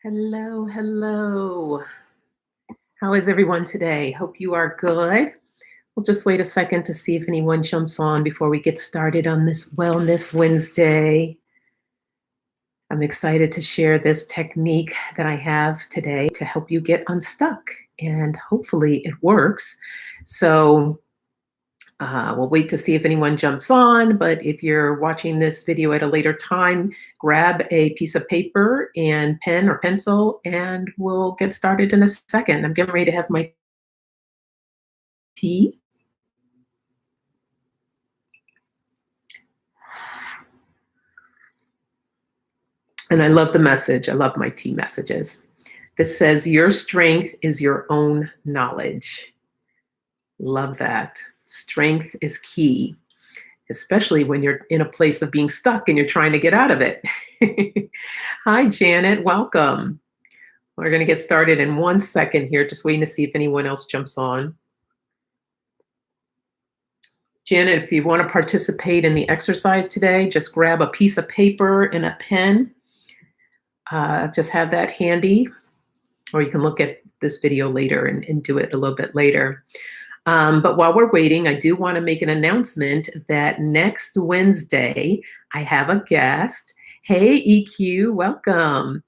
Hello, hello. How is everyone today? Hope you are good. We'll just wait a second to see if anyone jumps on before we get started on this Wellness Wednesday. I'm excited to share this technique that I have today to help you get unstuck, and hopefully it works. So we'll wait to see if anyone jumps on, but if you're watching this video at a later time, grab a piece of paper and pen or pencil, and we'll get started in a second. I'm getting ready to have my tea. And I love the message. I love my tea messages. This says, your strength is your own knowledge. Love that. Strength is key, especially when you're in a place of being stuck and you're trying to get out of it. Hi, Janet. Welcome. We're going to get started in 1 second here, just waiting to see if anyone else jumps on. Janet, if you want to participate in the exercise today, just grab a piece of paper and a pen. Just have that handy, or you can look at this video later and do it a little bit later. But while we're waiting, I do want to make an announcement that next Wednesday, I have a guest. Hey, EQ, welcome.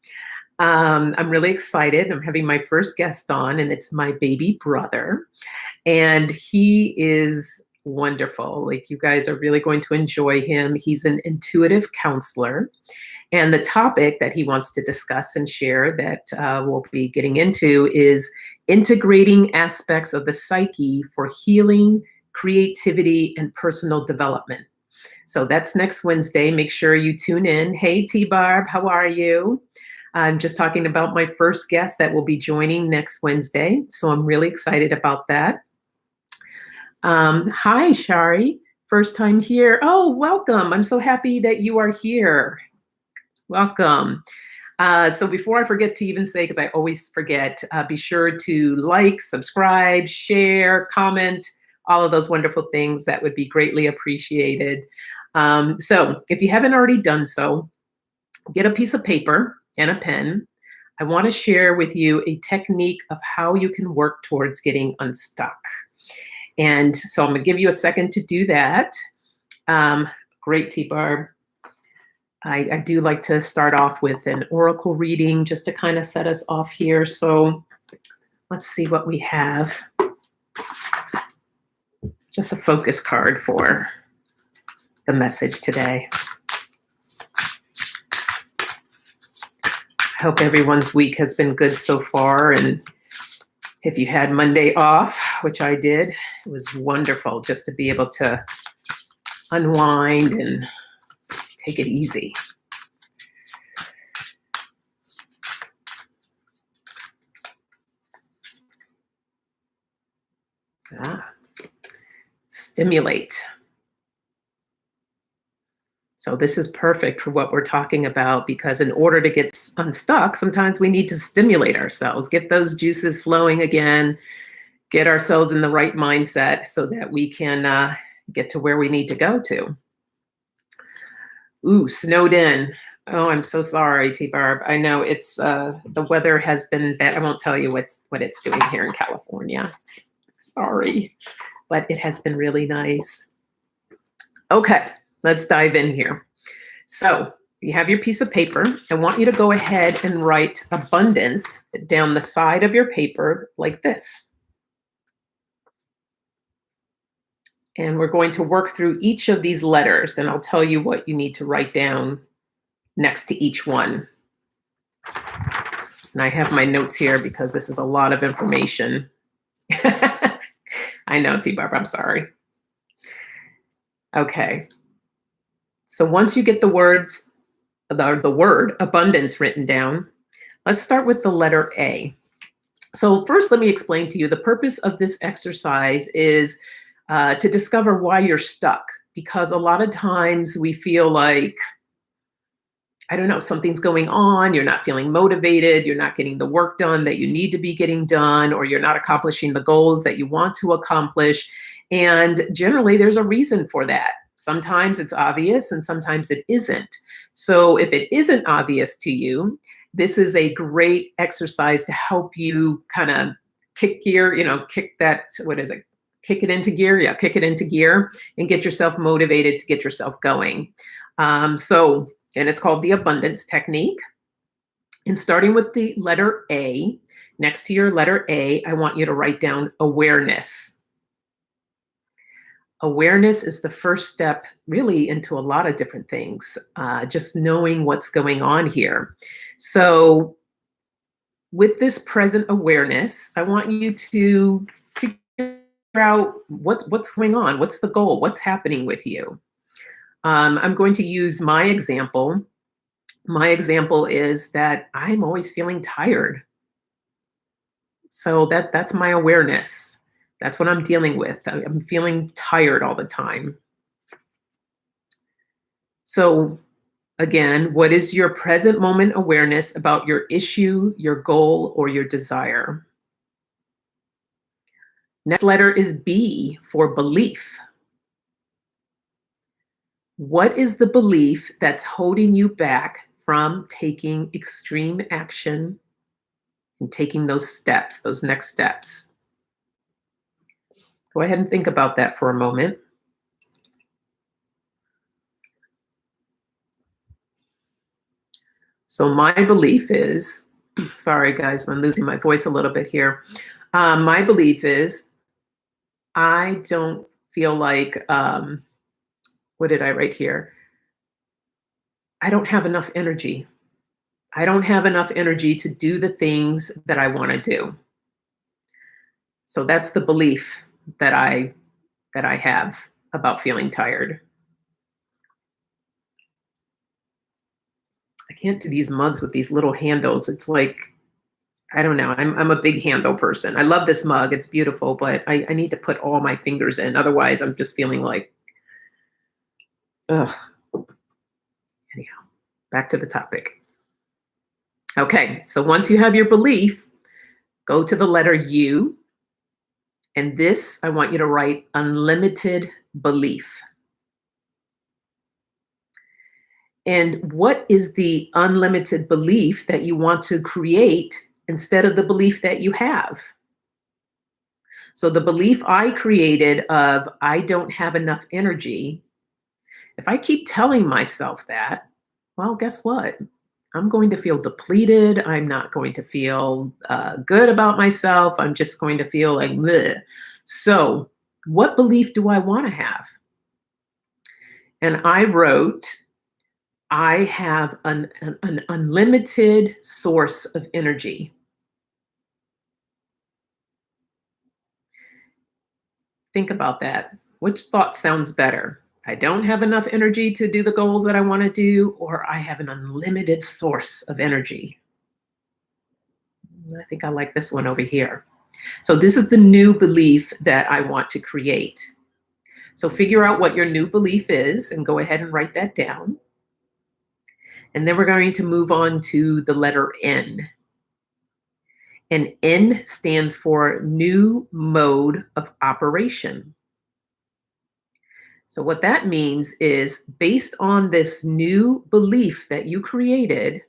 I'm really excited. I'm having my first guest on, and it's my baby brother. And he is wonderful. Like, you guys are really going to enjoy him. He's an intuitive counselor. And the topic that he wants to discuss and share that we'll be getting into is integrating aspects of the psyche for healing, creativity, and personal development. So that's next Wednesday. Make sure you tune in. Hey, T-Barb, how are you? I'm just talking about my first guest that will be joining next Wednesday. So I'm really excited about that. Hi, Shari. First time here. Oh, welcome. I'm so happy that you are here. Welcome. So before I forget to even say, because I always forget, be sure to like, subscribe, share, comment, all of those wonderful things. That would be greatly appreciated. So if you haven't already done so, get a piece of paper and a pen. I want to share with you a technique of how you can work towards getting unstuck. And so I'm going to give you a second to do that. Great, T-Barb. I do like to start off with an oracle reading just to kind of set us off here. So let's see what we have. Just a focus card for the message today. I hope everyone's week has been good so far. And if you had Monday off, which I did, it was wonderful just to be able to unwind and take it easy. Stimulate. So this is perfect for what we're talking about, because in order to get unstuck, sometimes we need to stimulate ourselves, get those juices flowing again, get ourselves in the right mindset so that we can get to where we need to go to. Ooh, snowed in. Oh, I'm so sorry, T-Barb. I know it's the weather has been bad. I won't tell you what it's doing here in California. Sorry, but it has been really nice. Okay, let's dive in here. So you have your piece of paper. I want you to go ahead and write abundance down the side of your paper like this. And we're going to work through each of these letters, and I'll tell you what you need to write down next to each one. And I have my notes here because this is a lot of information. I know, T-Barb, I'm sorry. Okay. So once you get the word abundance written down, let's start with the letter A. So first, let me explain to you the purpose of this exercise is to discover why you're stuck, because a lot of times we feel like, I don't know, something's going on, you're not feeling motivated, you're not getting the work done that you need to be getting done, or you're not accomplishing the goals that you want to accomplish. And generally there's a reason for that. Sometimes it's obvious and sometimes it isn't. So if it isn't obvious to you, This is a great exercise to help you kind of kick gear, kick that, what is it? Kick it into gear. Yeah, kick it into gear and get yourself motivated to get yourself going. And it's called the abundance technique. And starting with the letter A, next to your letter A, I want you to write down awareness. Awareness is the first step really into a lot of different things, just knowing what's going on here. So with this present awareness, I want you to figure out what's going on, what's the goal, what's happening with you. I'm going to use my example. My example is that I'm always feeling tired. So that's my awareness. That's what I'm dealing with. I'm feeling tired all the time. So again, what is your present moment awareness about your issue, your goal, or your desire? Next letter is B for belief. What is the belief that's holding you back from taking extreme action and taking those steps, those next steps? Go ahead and think about that for a moment. So my belief is, sorry guys, I'm losing my voice a little bit here. My belief is I don't feel like, what did I write here? I don't have enough energy. I don't have enough energy to do the things that I want to do. So that's the belief that I have about feeling tired. I can't do these mugs with these little handles. It's like, I don't know. I'm a big handle person. I love this mug. It's beautiful, but I need to put all my fingers in. Otherwise, I'm just feeling like, ugh. Anyhow, back to the topic. Okay, so once you have your belief, go to the letter U. And this, I want you to write unlimited belief. And what is the unlimited belief that you want to create instead of the belief that you have? So the belief I created of I don't have enough energy, if I keep telling myself that, well, guess what? I'm going to feel depleted. I'm not going to feel good about myself. I'm just going to feel like, bleh. So what belief do I want to have? And I wrote, I have an unlimited source of energy. Think about that. Which thought sounds better? I don't have enough energy to do the goals that I want to do, or I have an unlimited source of energy. I think I like this one over here. So this is the new belief that I want to create. So figure out what your new belief is and go ahead and write that down. And then we're going to move on to the letter N. And N stands for new mode of operation. So what that means is based on this new belief that you created,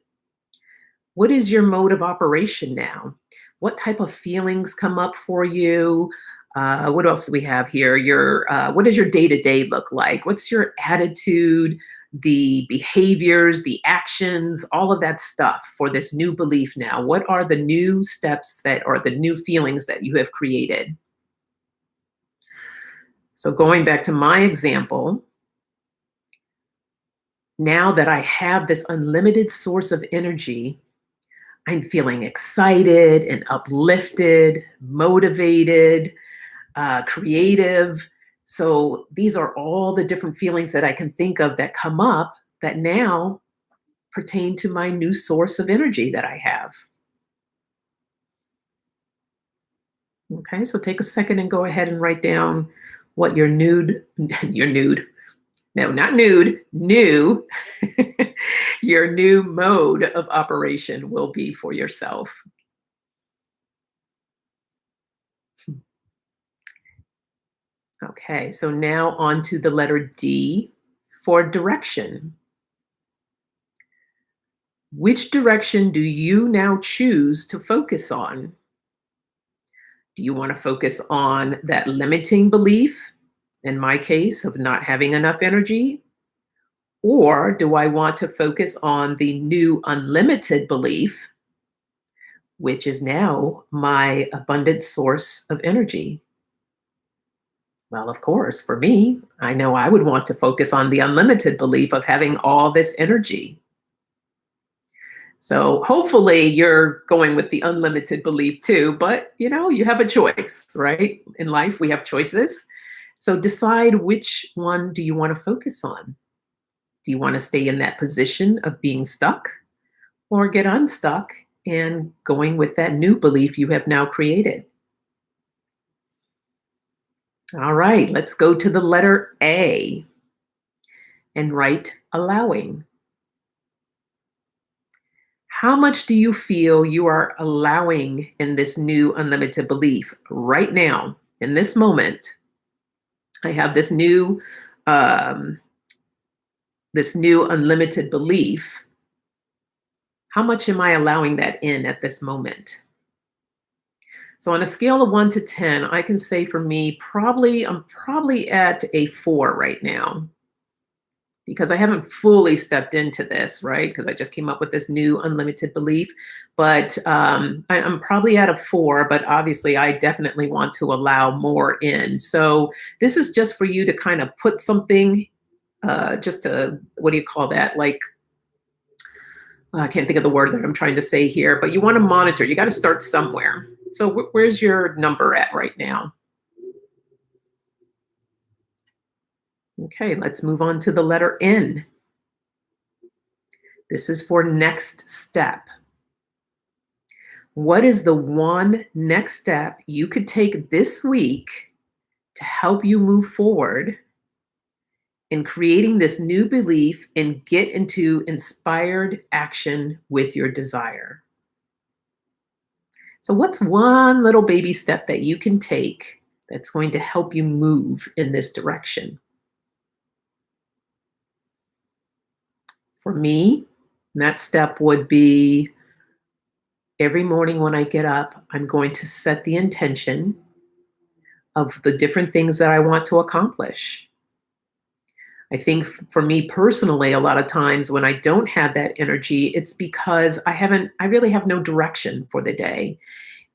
what is your mode of operation now? What type of feelings come up for you? What else do we have here? What does your day-to-day look like? What's your attitude, the behaviors, the actions, all of that stuff for this new belief now? What are the new steps that or the new feelings that you have created? So going back to my example, now that I have this unlimited source of energy, I'm feeling excited and uplifted, motivated, creative. So these are all the different feelings that I can think of that come up that now pertain to my new source of energy that I have. Okay, so take a second and go ahead and write down what your nude, your nude, no, not nude, new, your new mode of operation will be for yourself. Okay, so now on to the letter D for direction. Which direction do you now choose to focus on? Do you want to focus on that limiting belief, in my case, of not having enough energy? Or do I want to focus on the new unlimited belief, which is now my abundant source of energy? Well, of course, for me, I know I would want to focus on the unlimited belief of having all this energy. So hopefully you're going with the unlimited belief too, but you have a choice, right? In life, we have choices. So decide which one do you want to focus on? Do you want to stay in that position of being stuck or get unstuck and going with that new belief you have now created? All right, let's go to the letter A and write allowing. How much do you feel you are allowing in this new unlimited belief right now, in this moment? I have um, this new unlimited belief. How much am I allowing that in at this moment? So on a scale of 1 to 10, I can say for me, I'm probably at a 4 right now because I haven't fully stepped into this, right? Because I just came up with this new unlimited belief. But I'm probably at a 4, but obviously I definitely want to allow more in. So this is just for you to kind of put something, just to, what do you call that? Like, I can't think of the word that I'm trying to say here, but you want to monitor. You got to start somewhere. So where's your number at right now? Okay, let's move on to the letter N. This is for next step. What is the one next step you could take this week to help you move forward in creating this new belief and get into inspired action with your desire? So, what's one little baby step that you can take that's going to help you move in this direction? For me, that step would be every morning when I get up, I'm going to set the intention of the different things that I want to accomplish. I think for me personally, a lot of times when I don't have that energy, it's because I really have no direction for the day.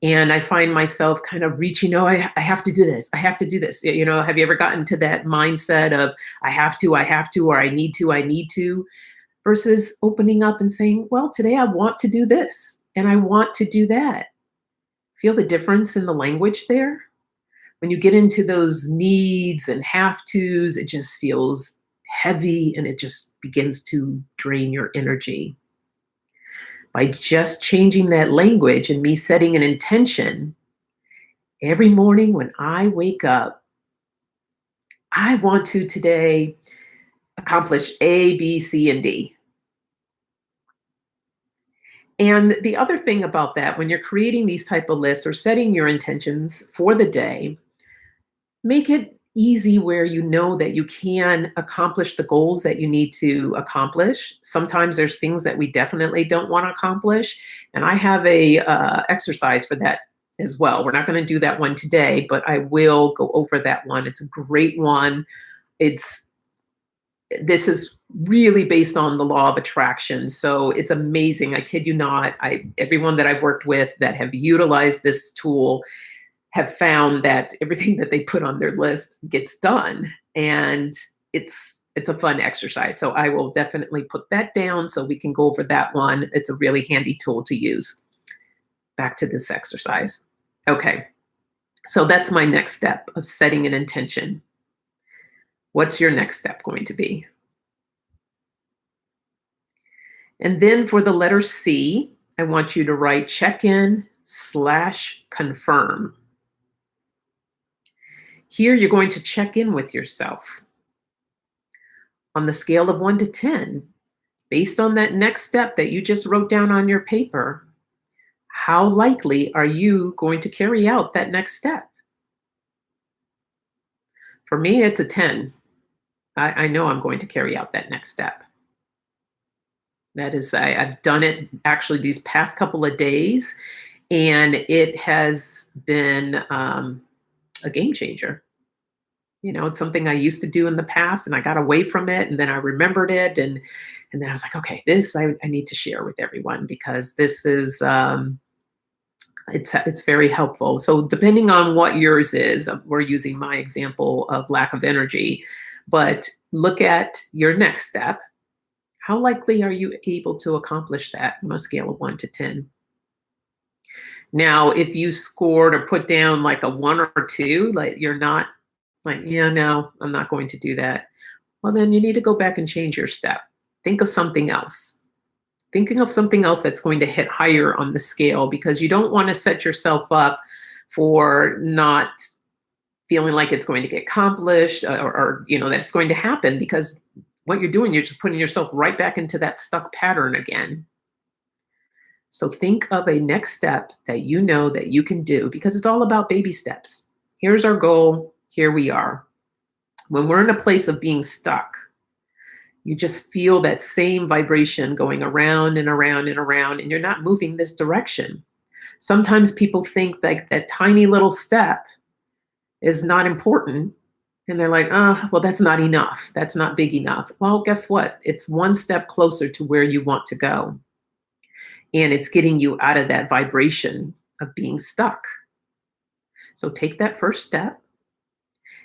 And I find myself kind of reaching, oh, I have to do this. I have to do this. Have you ever gotten to that mindset of I have to, or I need to, versus opening up and saying, well, today I want to do this and I want to do that. Feel the difference in the language there? When you get into those needs and have tos, it just feels heavy and it just begins to drain your energy. By just changing that language and me setting an intention, every morning when I wake up, I want to today accomplish A, B, C, and D. And the other thing about that, when you're creating these type of lists or setting your intentions for the day, make it easy where you know that you can accomplish the goals that you need to accomplish. Sometimes there's things that we definitely don't want to accomplish, and I have a exercise for that as well. We're not going to do that one today, but I will go over that one. It's a great one. It's This is really based on the law of attraction. So it's amazing. I kid you not. Everyone that I've worked with that have utilized this tool have found that everything that they put on their list gets done. And it's a fun exercise. So I will definitely put that down so we can go over that one. It's a really handy tool to use. Back to this exercise. Okay. So that's my next step of setting an intention. What's your next step going to be? And then for the letter C, I want you to write check-in/confirm. Here, you're going to check in with yourself. On the scale of 1 to 10, based on that next step that you just wrote down on your paper, how likely are you going to carry out that next step? For me, it's a 10. I know I'm going to carry out that next step. I've done it actually these past couple of days, and it has been a game changer. It's something I used to do in the past, and I got away from it, and then I remembered it, and then I was like, okay, this I need to share with everyone because this is it's very helpful. So depending on what yours is, we're using my example of lack of energy, but look at your next step. How likely are you able to accomplish that on a scale of 1 to 10? Now, if you scored or put down like a 1 or 2, like you're not like, yeah, no, I'm not going to do that. Well, then you need to go back and change your step. Think of something else. Thinking of something else that's going to hit higher on the scale because you don't want to set yourself up for not feeling like it's going to get accomplished or that it's going to happen because what you're doing, you're just putting yourself right back into that stuck pattern again. So think of a next step that you know that you can do because it's all about baby steps. Here's our goal. Here we are. When we're in a place of being stuck, you just feel that same vibration going around and around and around, and you're not moving this direction. Sometimes people think like that tiny little step is not important. And they're like, oh, well, that's not enough. That's not big enough. Well, guess what? It's one step closer to where you want to go. And it's getting you out of that vibration of being stuck. So take that first step.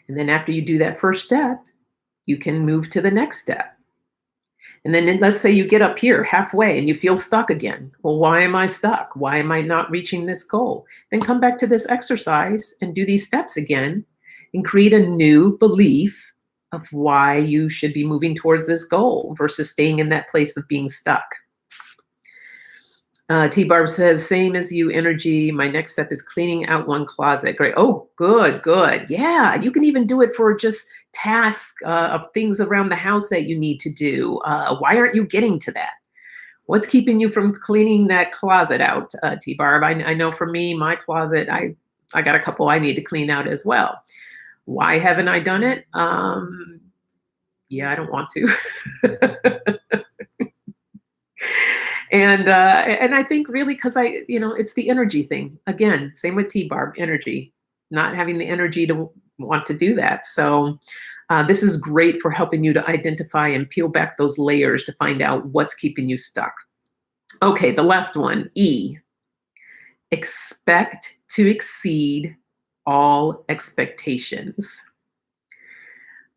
And then after you do that first step, you can move to the next step. And then let's say you get up here halfway and you feel stuck again. Well, why am I stuck? Why am I not reaching this goal? Then come back to this exercise and do these steps again and create a new belief of why you should be moving towards this goal versus staying in that place of being stuck. T. Barb says, same as you, energy. My next step is cleaning out one closet. Great. Oh, good, good. Yeah, you can even do it for just tasks of things around the house that you need to do. Why aren't you getting to that? What's keeping you from cleaning that closet out, T. Barb? I know for me, my closet, I got a couple I need to clean out as well. Why haven't I done it? Yeah, I don't want to. And I think really because it's the energy thing. Again, same with T-Barb, energy, not having the energy to want to do that. So this is great for helping you to identify and peel back those layers to find out what's keeping you stuck. Okay, the last one, E. Expect to exceed all expectations.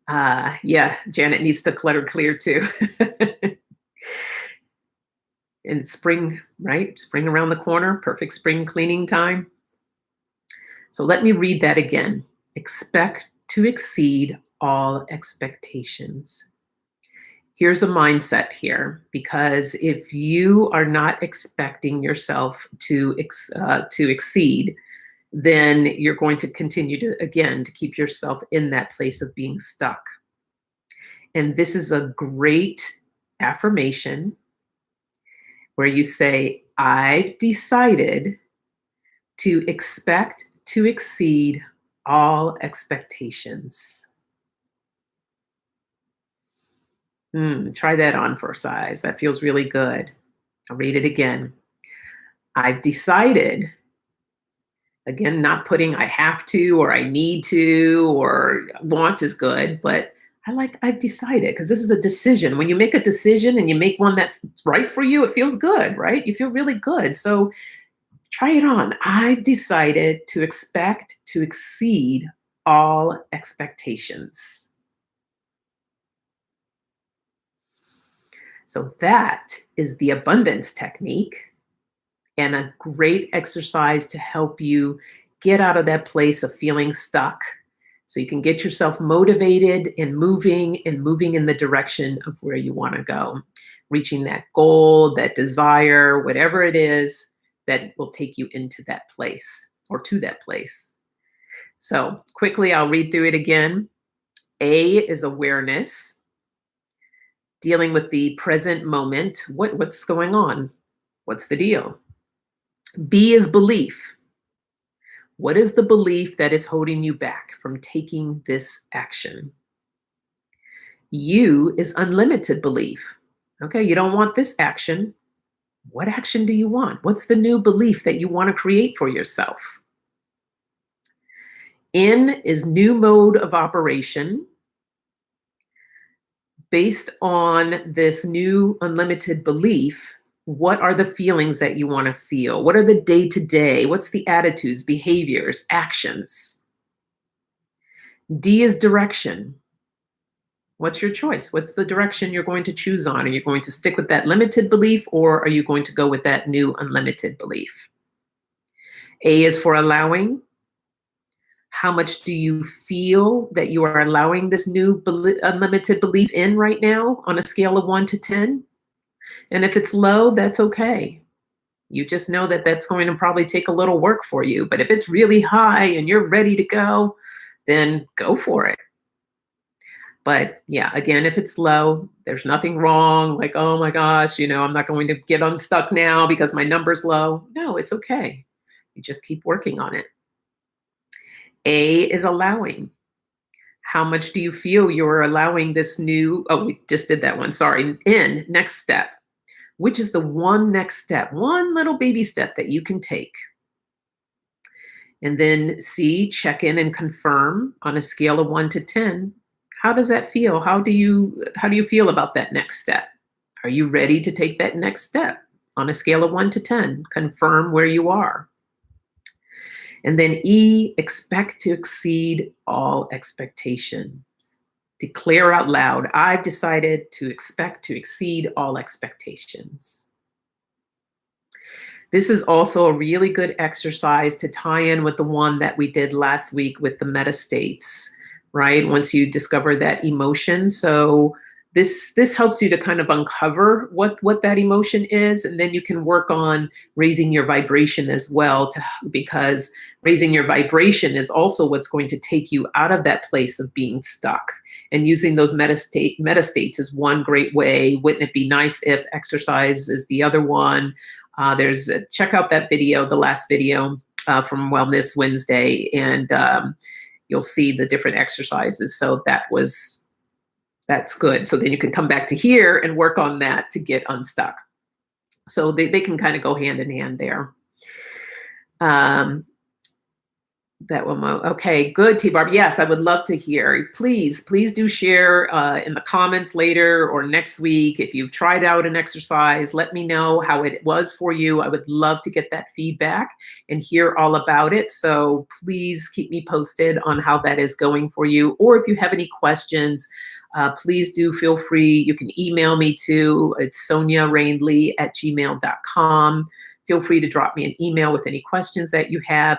Yeah, Janet needs to clutter clear too. And spring, right? Spring around the corner, perfect spring cleaning time. So let me read that again. Expect to exceed all expectations. Here's a mindset here, because if you are not expecting yourself to exceed, then you're going to continue to keep yourself in that place of being stuck. And this is a great affirmation where you say, I've decided to expect to exceed all expectations. Try that on for size. That feels really good. I'll read it again. I've decided, again, not putting I have to or I need to or want is good, but I've decided, because this is a decision. When you make a decision and you make one that's right for you, it feels good, right? You feel really good. So try it on. I've decided to expect to exceed all expectations. So that is the abundance technique, and a great exercise to help you get out of that place of feeling stuck, so you can get yourself motivated and moving in the direction of where you want to go, reaching that goal, that desire, whatever it is that will take you into that place or to that place. So quickly, I'll read through it again. A is awareness, dealing with the present moment. What's going on? What's the deal? B is belief. What is the belief that is holding you back from taking this action? U is unlimited belief. Okay, you don't want this action. What action do you want? What's the new belief that you want to create for yourself? In is new mode of operation. Based on this new unlimited belief, what are the feelings that you want to feel? What are the day to day? What's the attitudes, behaviors, actions? D is direction. What's your choice? What's the direction you're going to choose on? Are you going to stick with that limited belief or are you going to go with that new unlimited belief? A is for allowing. How much do you feel that you are allowing this new unlimited belief in right now on a scale of 1 to 10? And if it's low, that's okay. You just know that that's going to probably take a little work for you. But if it's really high and you're ready to go, then go for it. But yeah, again, if it's low, there's nothing wrong. Like, oh my gosh, I'm not going to get unstuck now because my number's low. No, it's okay. You just keep working on it. A is allowing. How much do you feel you're allowing this new? Oh, we just did that one. Sorry. In, next step. Which is the one next step, one little baby step that you can take. And then C, check in and confirm on a scale of 1 to 10. How does that feel? How do you feel about that next step? Are you ready to take that next step on a scale of 1 to 10? Confirm where you are. And then E, expect to exceed all expectations. Declare out loud, I've decided to expect to exceed all expectations. This is also a really good exercise to tie in with the one that we did last week with the meta states, right? Once you discover that emotion. So this helps you to kind of uncover what that emotion is, and then you can work on raising your vibration as well, because raising your vibration is also what's going to take you out of that place of being stuck. And using those meta states is one great way. Wouldn't it be nice if exercise is the other one? Check out that video, the last video from Wellness Wednesday, and you'll see the different exercises. So that's good. So then you can come back to here and work on that to get unstuck. So they can kind of go hand in hand there. That one. Okay, good, T-Barb. Yes, I would love to hear. Please do share in the comments later or next week. If you've tried out an exercise, let me know how it was for you. I would love to get that feedback and hear all about it. So please keep me posted on how that is going for you. Or if you have any questions, please do feel free. You can email me too. It's soniarainley@gmail.com. Feel free to drop me an email with any questions that you have.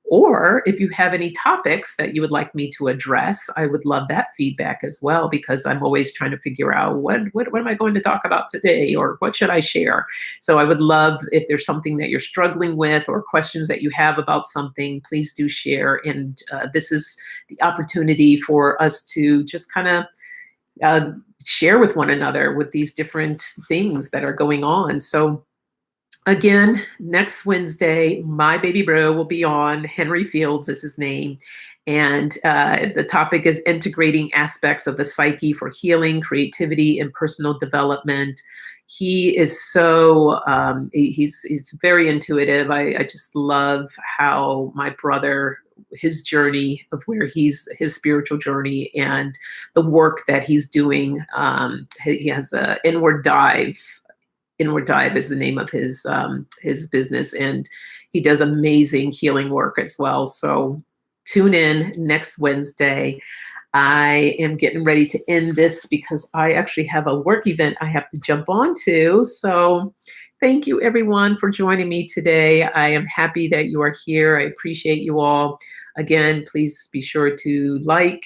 Or if you have any topics that you would like me to address, I would love that feedback as well, because I'm always trying to figure out what am I going to talk about today, or what should I share? So I would love if there's something that you're struggling with or questions that you have about something, please do share. And this is the opportunity for us to just kind of share with one another with these different things that are going on. So again, next Wednesday, my baby bro will be on. Henry Fields is his name. And the topic is integrating aspects of the psyche for healing, creativity, and personal development. He is so, he's very intuitive. I just love how my brother, his journey of where his spiritual journey and the work that he's doing. He has a Inward Dive is the name of his business, and he does amazing healing work as well. So tune in next Wednesday. I am getting ready to end this because I actually have a work event I have to jump on to. So thank you everyone for joining me today. I am happy that you are here. I appreciate you all. Again, please be sure to like,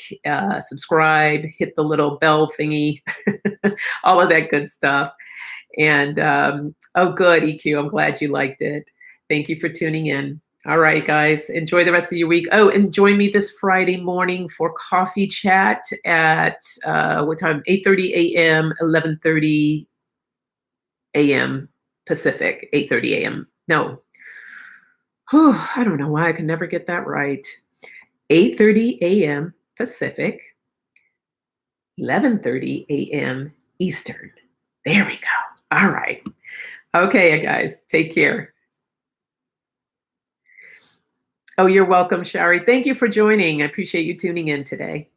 subscribe, hit the little bell thingy, all of that good stuff. And oh, good, EQ. I'm glad you liked it. Thank you for tuning in. All right, guys, enjoy the rest of your week. Oh, and join me this Friday morning for coffee chat at what time? 8:30 a.m., 11:30 a.m. Pacific, 8:30 a.m. No, I don't know why I can never get that right. 8:30 a.m. Pacific, 11:30 a.m. Eastern. There we go. All right. Okay, guys, take care. Oh, you're welcome, Shari. Thank you for joining. I appreciate you tuning in today.